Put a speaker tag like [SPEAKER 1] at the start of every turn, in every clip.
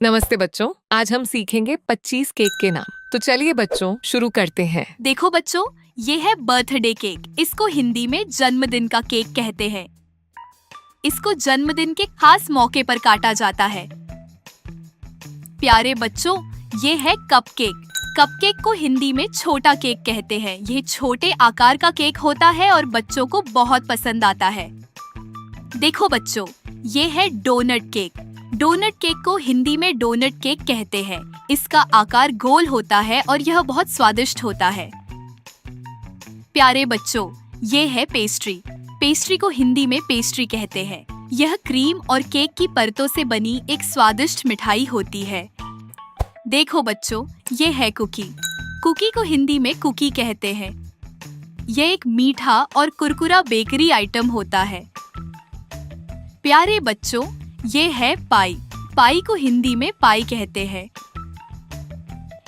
[SPEAKER 1] नमस्ते बच्चों, आज हम सीखेंगे 25 केक के नाम। तो चलिए बच्चों शुरू करते हैं।
[SPEAKER 2] देखो बच्चों, ये है बर्थडे केक। इसको हिंदी में जन्मदिन का केक कहते हैं। इसको जन्मदिन के खास मौके पर काटा जाता है। प्यारे बच्चों, ये है कपकेक। कपकेक को हिंदी में छोटा केक कहते हैं। ये छोटे आकार का केक होता है और बच्चों को बहुत पसंद आता है। देखो बच्चों, ये है डोनट केक। डोनट केक को हिंदी में डोनट केक कहते हैं। इसका आकार गोल होता है और यह बहुत स्वादिष्ट होता है। प्यारे बच्चों, ये है पेस्ट्री। पेस्ट्री को हिंदी में पेस्ट्री कहते हैं। यह क्रीम और केक की परतों से बनी एक स्वादिष्ट मिठाई होती है। देखो बच्चों, ये है कुकी। कुकी को हिंदी में कुकी कहते हैं। यह एक मीठा और कुरकुरा बेकरी आइटम होता है। प्यारे बच्चों, ये है पाई। पाई को हिंदी में पाई कहते हैं।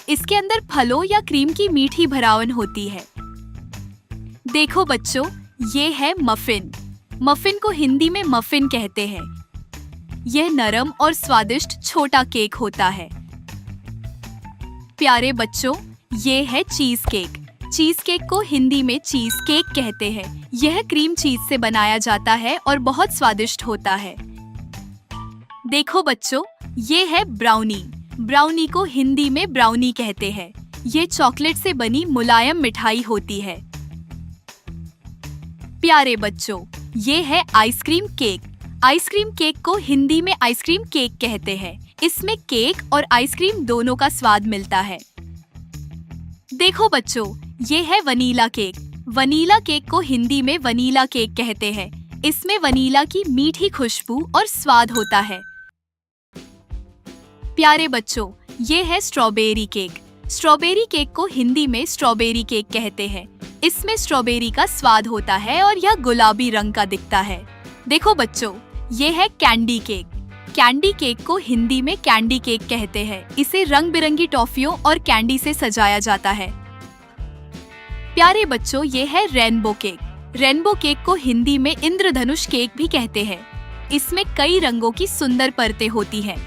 [SPEAKER 2] इसके अंदर फलों या क्रीम की मीठी भरावन होती है। देखो बच्चों, ये है मफिन। मफिन को हिंदी में मफिन कहते हैं। यह नरम और स्वादिष्ट छोटा केक होता है। प्यारे बच्चों, ये है चीज केक। चीज केक को हिंदी में चीज केक कहते हैं। यह क्रीम चीज से बनाया जाता है और बहुत स्वादिष्ट होता है। देखो बच्चों, ये है ब्राउनी। ब्राउनी को हिंदी में ब्राउनी कहते हैं। ये चॉकलेट से बनी मुलायम मिठाई होती है। प्यारे बच्चों, ये है आइसक्रीम केक। आइसक्रीम केक को हिंदी में आइसक्रीम केक कहते हैं। इसमें केक और आइसक्रीम दोनों का स्वाद मिलता है। देखो बच्चों, ये है वनीला केक। वनीला केक को हिंदी में वनीला केक कहते हैं। इसमें वनीला की मीठी खुशबू और स्वाद होता है। प्यारे बच्चों, ये है स्ट्रॉबेरी केक। स्ट्रॉबेरी केक को हिंदी में स्ट्रॉबेरी केक कहते हैं। इसमें स्ट्रॉबेरी का स्वाद होता है और यह गुलाबी रंग का दिखता है। देखो बच्चों, ये है कैंडी केक। कैंडी केक को हिंदी में कैंडी केक कहते हैं। इसे रंग बिरंगी टॉफियों और कैंडी से सजाया जाता है। प्यारे बच्चों, ये है रेनबो केक। रेनबो केक को हिंदी में इंद्रधनुष केक भी कहते हैं। इसमें कई रंगों की सुंदर परतें होती हैं।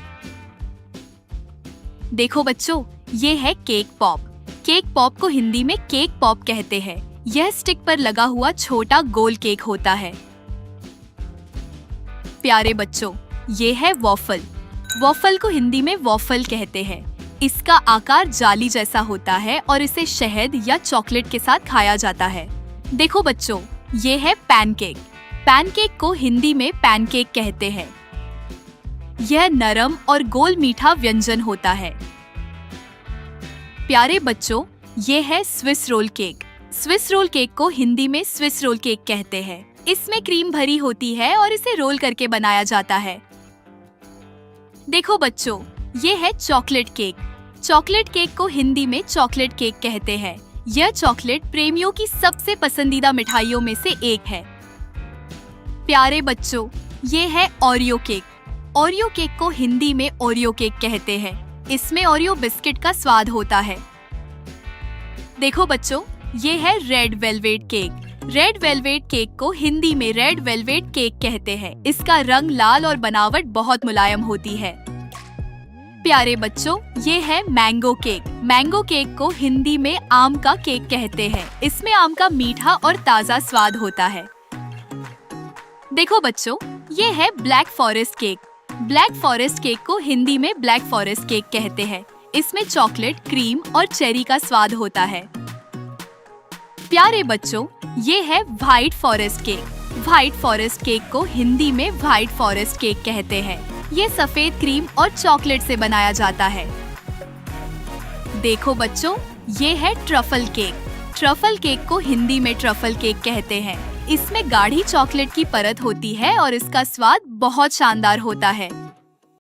[SPEAKER 2] देखो बच्चों, ये है केक पॉप। केक पॉप को हिंदी में केक पॉप कहते हैं। यह स्टिक पर लगा हुआ छोटा गोल केक होता है। प्यारे बच्चों, ये है वॉफल। वॉफल को हिंदी में वॉफल कहते हैं। इसका आकार जाली जैसा होता है और इसे शहद या चॉकलेट के साथ खाया जाता है। देखो बच्चों, ये है पैनकेक। पैनकेक को हिंदी में पैनकेक कहते हैं। यह नरम और गोल मीठा व्यंजन होता है। प्यारे बच्चों, ये है Swiss roll cake. Swiss roll cake को हिंदी में स्विस रोल केक कहते हैं। इसमें क्रीम भरी होती है और इसे रोल करके बनाया जाता है। देखो बच्चों, ये है चॉकलेट केक। चॉकलेट केक को हिंदी में चॉकलेट केक कहते हैं। यह चॉकलेट प्रेमियों की सबसे पसंदीदा मिठाइयों में से एक है। प्यारे बच्चों, ये है ओरियो केक। ओरियो केक को हिंदी में ओरियो केक कहते हैं। इसमें ओरियो बिस्किट का स्वाद होता है। देखो बच्चों, ये है red velvet cake. Red velvet cake को हिंदी में रेड वेलवेट केक कहते हैं। इसका रंग लाल और बनावट बहुत मुलायम होती है। प्यारे बच्चों, ये है मैंगो केक। मैंगो केक को हिंदी में आम का केक कहते हैं। इसमें आम का मीठा और ताज़ा स्वाद होता है। देखो बच्चों, ये है black forest cake. Black forest cake को हिंदी में ब्लैक फॉरेस्ट केक कहते हैं। इसमें चॉकलेट, क्रीम और चेरी का स्वाद होता है। प्यारे बच्चों, ये है white forest cake. White forest cake को हिंदी में व्हाइट फॉरेस्ट केक कहते हैं। ये सफेद क्रीम और चॉकलेट से बनाया जाता है। देखो बच्चों, ये है ट्रफल केक। ट्रफल केक को हिंदी में ट्रफल केक कहते हैं। इसमें गाढ़ी चॉकलेट की परत होती है और इसका स्वाद बहुत शानदार होता है।